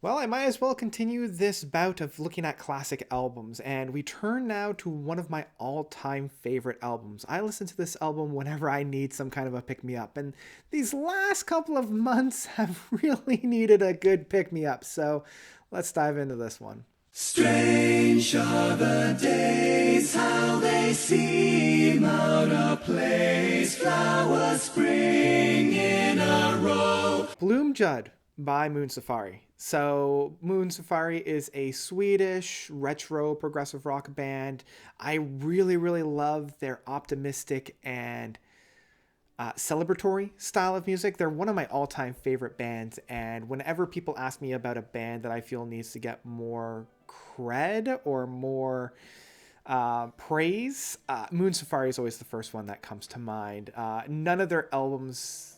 Well, I might as well continue this bout of looking at classic albums, and we turn now to one of my all time favorite albums. I listen to this album whenever I need some kind of a pick me up, and these last couple of months have really needed a good pick me up, so let's dive into this one. Strange are the days, how they seem out of place. Flowers spring in a row. Blomljud by Moon Safari. So, Moon Safari is a Swedish retro progressive rock band. I really, really love their optimistic and celebratory style of music. They're one of my all-time favorite bands, and whenever people ask me about a band that I feel needs to get more cred or more praise, Moon Safari is always the first one that comes to mind. None of their albums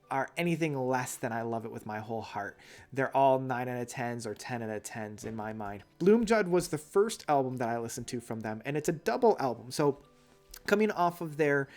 are anything less than I love it with my whole heart. They're all 9 out of 10s or 10 out of 10s in my mind. Blomljud was the first album that I listened to from them, and it's a double album. So coming off of their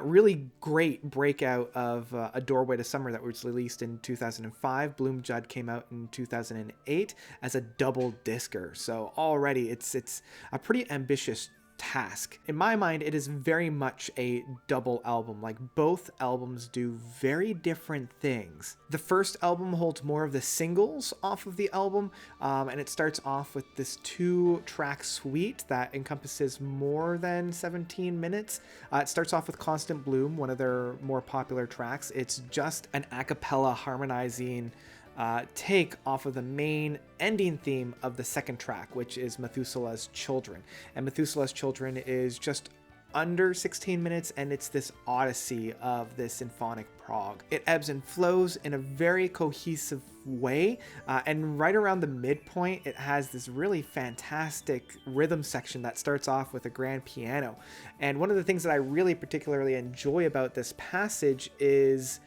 really great breakout of A Doorway to Summer that was released in 2005, Blomljud came out in 2008 as a double discer. So already it's a pretty ambitious task. In my mind, it is very much a double album. Like, both albums do very different things. The first album holds more of the singles off of the album, and it starts off with this 2-track suite that encompasses more than 17 minutes. It starts off with Constant Bloom, one of their more popular tracks. It's just an a cappella harmonizing take off of the main ending theme of the second track, which is Methuselah's Children. And Methuselah's Children is just under 16 minutes, and it's this odyssey of this symphonic prog. It ebbs and flows in a very cohesive way, and right around the midpoint, it has this really fantastic rhythm section that starts off with a grand piano. And one of the things that I really particularly enjoy about this passage is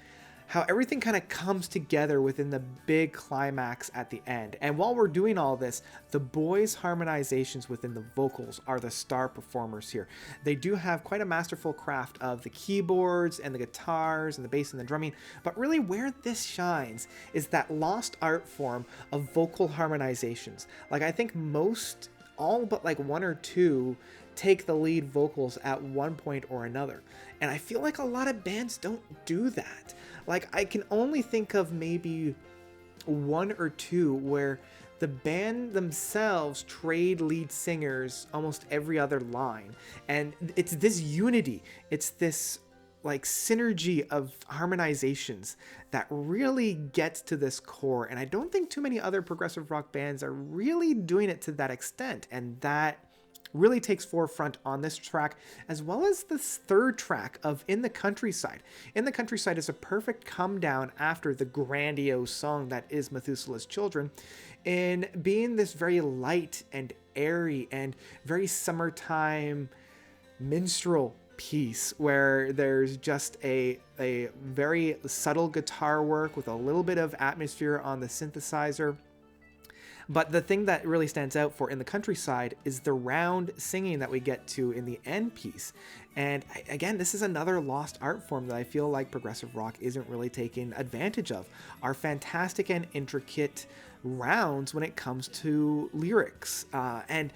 how everything kind of comes together within the big climax at the end. And while we're doing all this, the boys' harmonizations within the vocals are the star performers here. They do have quite a masterful craft of the keyboards and the guitars and the bass and the drumming, but really where this shines is that lost art form of vocal harmonizations. Like, I think most, all but like one or two, take the lead vocals at one point or another. And I feel like a lot of bands don't do that. Like, I can only think of maybe one or two where the band themselves trade lead singers almost every other line. And it's this unity, it's this like synergy of harmonizations that really gets to this core. And I don't think too many other progressive rock bands are really doing it to that extent. And that really takes forefront on this track, as well as this third track of In the Countryside. In the Countryside is a perfect come down after the grandiose song that is Methuselah's Children, in being this very light and airy and very summertime minstrel piece where there's just a very subtle guitar work with a little bit of atmosphere on the synthesizer. But the thing that really stands out for In the Countryside is the round singing that we get to in the end piece. And again, this is another lost art form that I feel like progressive rock isn't really taking advantage of. Our fantastic and intricate rounds when it comes to lyrics. And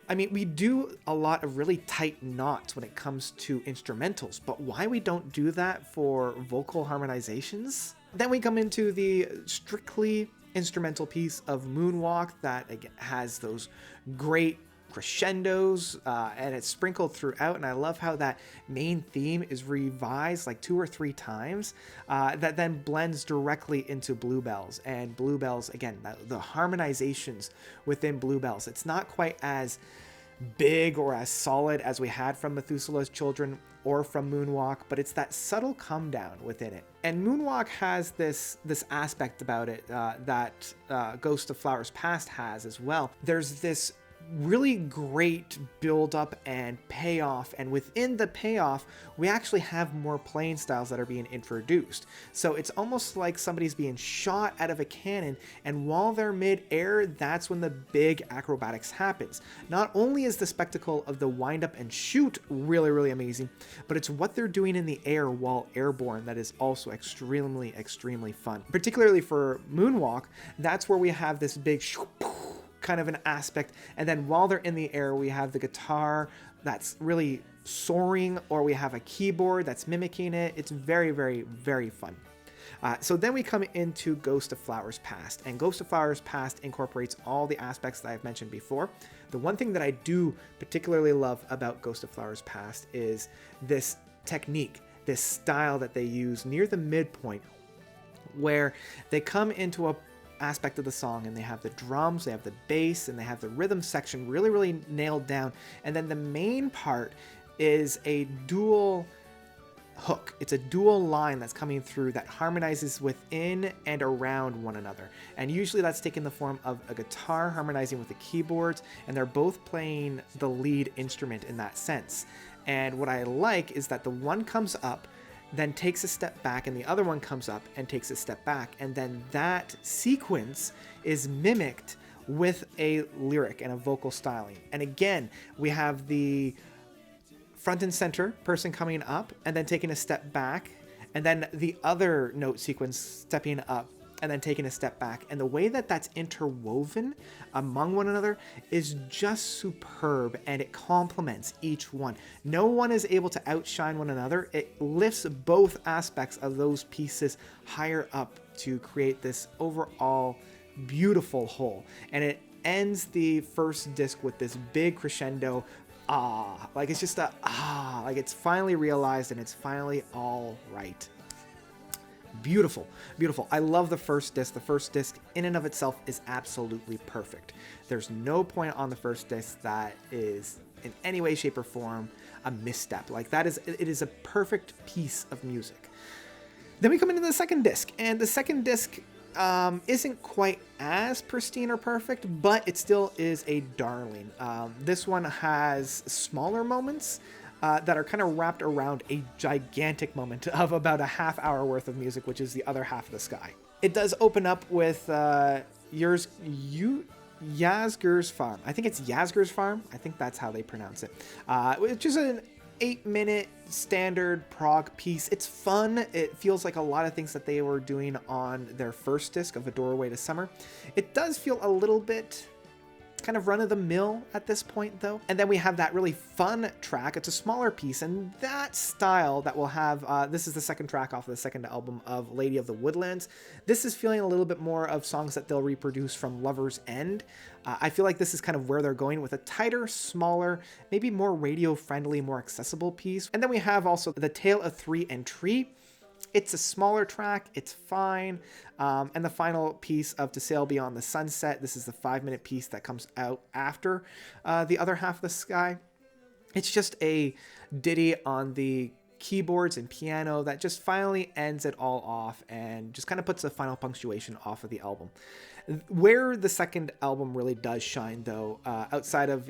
I mean, we do a lot of really tight knots when it comes to instrumentals, but why we don't do that for vocal harmonizations? Then we come into the strictly instrumental piece of Moonwalk that again has those great crescendos, and it's sprinkled throughout, and I love how that main theme is revised like 2 or 3 times, that then blends directly into Bluebells. And Bluebells, again, the harmonizations within Bluebells, it's not quite as big or as solid as we had from Methuselah's Children or from Moonwalk, but it's that subtle come down within it. And Moonwalk has this aspect about it that Ghost of Flowers Past has as well. There's this really great build up and payoff, and within the payoff we actually have more playing styles that are being introduced. So it's almost like somebody's being shot out of a cannon, and while they're mid-air, that's when the big acrobatics happens. Not only is the spectacle of the wind up and shoot really amazing, but it's what they're doing in the air while airborne that is also extremely fun. Particularly for Moonwalk, that's where we have this big kind of an aspect, and then while they're in the air we have the guitar that's really soaring, or we have a keyboard that's mimicking it. It's very fun. So then we come into Ghost of Flowers Past, and Ghost of Flowers Past incorporates all the aspects that I've mentioned before. The one thing that I do particularly love about Ghost of Flowers Past is this technique, this style that they use near the midpoint, where they come into a aspect of the song and they have the drums, they have the bass, and they have the rhythm section really nailed down, and then the main part is a dual hook. It's a dual line that's coming through that harmonizes within and around one another, and usually that's taking the form of a guitar harmonizing with the keyboards, and they're both playing the lead instrument in that sense. And what I like is that the one comes up, then takes a step back, and the other one comes up and takes a step back, and then that sequence is mimicked with a lyric and a vocal styling. And again, we have the front and center person coming up and then taking a step back, and then the other note sequence stepping up and then taking a step back. And the way that that's interwoven among one another is just superb, and it complements each one. No one is able to outshine one another. It lifts both aspects of those pieces higher up to create this overall beautiful whole. And it ends the first disc with this big crescendo. Like it's just like it's finally realized and it's finally all right. Beautiful. I love the first disc. The first disc in and of itself is absolutely perfect. There's no point on the first disc that is in any way, shape, or form a misstep. Like it is a perfect piece of music. Then we come into the second disc, and the second disc isn't quite as pristine or perfect, but it still is a darling. This one has smaller moments that are kind of wrapped around a gigantic moment of about a half hour worth of music, which is the other half of the sky. It does open up with Yazgur's Farm. I think it's Yazgur's Farm. I think that's how they pronounce it. Which is an 8-minute standard prog piece. It's fun. It feels like a lot of things that they were doing on their first disc of A Doorway to Summer. It does feel a little bit kind of run-of-the-mill at this point, though. And then we have that really fun track. It's a smaller piece, and that style that we'll have, this is the second track off of the second album of Lady of the Woodlands. This is feeling a little bit more of songs that they'll reproduce from Lover's End. I feel like this is kind of where they're going with a tighter, smaller, maybe more radio-friendly, more accessible piece. And then we have also The Tale of Three and Tree. It's a smaller track, it's fine. And the final piece of To Sail Beyond the Sunset, this is the 5-minute piece that comes out after the other half of the sky. It's just a ditty on the keyboards and piano that just finally ends it all off and just kind of puts the final punctuation off of the album. Where the second album really does shine, though, outside of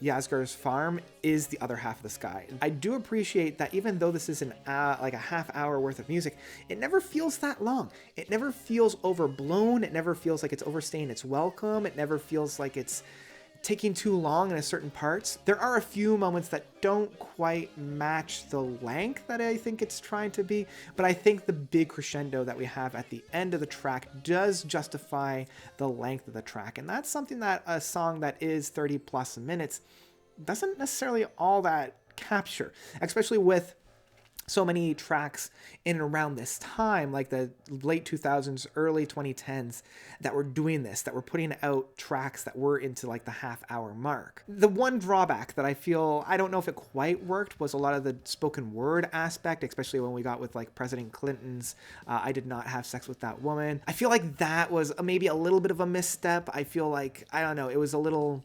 Yazgur's Farm, is the other half of the sky. I do appreciate that even though this is like a half hour worth of music, it never feels that long. It never feels overblown. It never feels like it's overstaying its welcome. It never feels like it's taking too long in a certain parts. There are a few moments that don't quite match the length that I think it's trying to be, but I think the big crescendo that we have at the end of the track does justify the length of the track, and that's something that a song that is 30 plus minutes doesn't necessarily all that capture, especially with so many tracks in and around this time, like the late 2000s, early 2010s, that were doing this, that were putting out tracks that were into like the half-hour mark. The one drawback that I feel, I don't know if it quite worked, was a lot of the spoken word aspect, especially when we got with like President Clinton's I Did Not Have Sex with That Woman. I feel like that was maybe a little bit of a misstep. I feel like, I don't know, it was a little...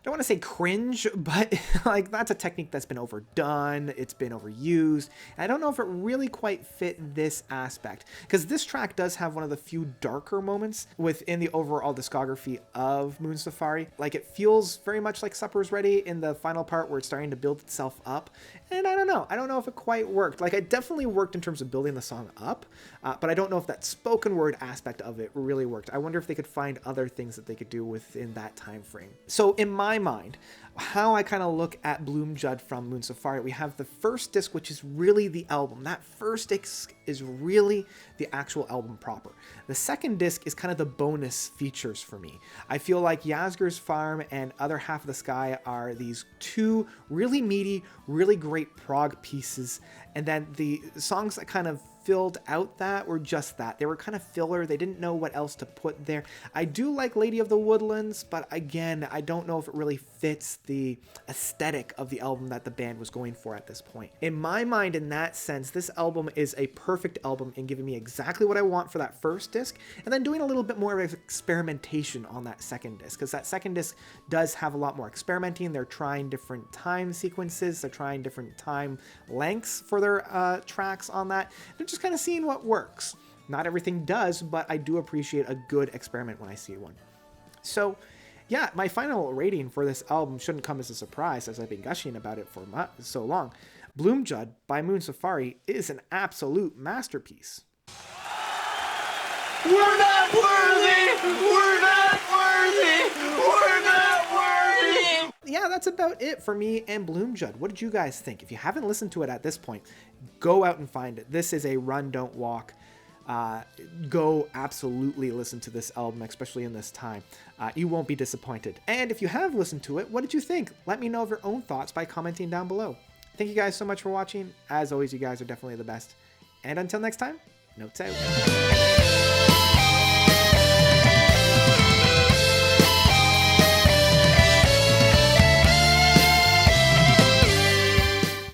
don't want to say cringe, but like that's a technique that's been overdone, it's been overused. And I don't know if it really quite fit this aspect, because this track does have one of the few darker moments within the overall discography of Moon Safari. Like it feels very much like Supper's Ready in the final part where it's starting to build itself up. And I don't know if it quite worked. Like it definitely worked in terms of building the song up, but I don't know if that spoken word aspect of it really worked. I wonder if they could find other things that they could do within that time frame. So in my mind, how I kind of look at Blomljud from Moon Safari, we have the first disc, which is really the album. That first disc is really the actual album proper. The second disc is kind of the bonus features for me. I feel like Yasgur's Farm and Other Half of the Sky are these two really meaty, really great prog pieces, and then the songs that kind of filled out that were just that. They were kind of filler. They didn't know what else to put there. I do like Lady of the Woodlands, but again, I don't know if it really fits the aesthetic of the album that the band was going for at this point. In my mind, in that sense, this album is a perfect album in giving me exactly what I want for that first disc, and then doing a little bit more of experimentation on that second disc, because that second disc does have a lot more experimenting. They're trying different time sequences. They're trying different time lengths for their tracks on that. They're just kind of seeing what works. Not everything does, but I do appreciate a good experiment when I see one. So yeah, my final rating for this album shouldn't come as a surprise, as I've been gushing about it for so long. Blomljud by Moon Safari is an absolute masterpiece. We're not worthy! We're not worthy! We're not worthy! Yeah, that's about it for me and Blomljud. What did you guys think? If you haven't listened to it at this point, go out and find it. This is a run, don't walk. Go absolutely listen to this album, especially in this time. You won't be disappointed. And if you have listened to it, what did you think? Let me know of your own thoughts by commenting down below. Thank you guys so much for watching. As always, you guys are definitely the best. And until next time, notes out.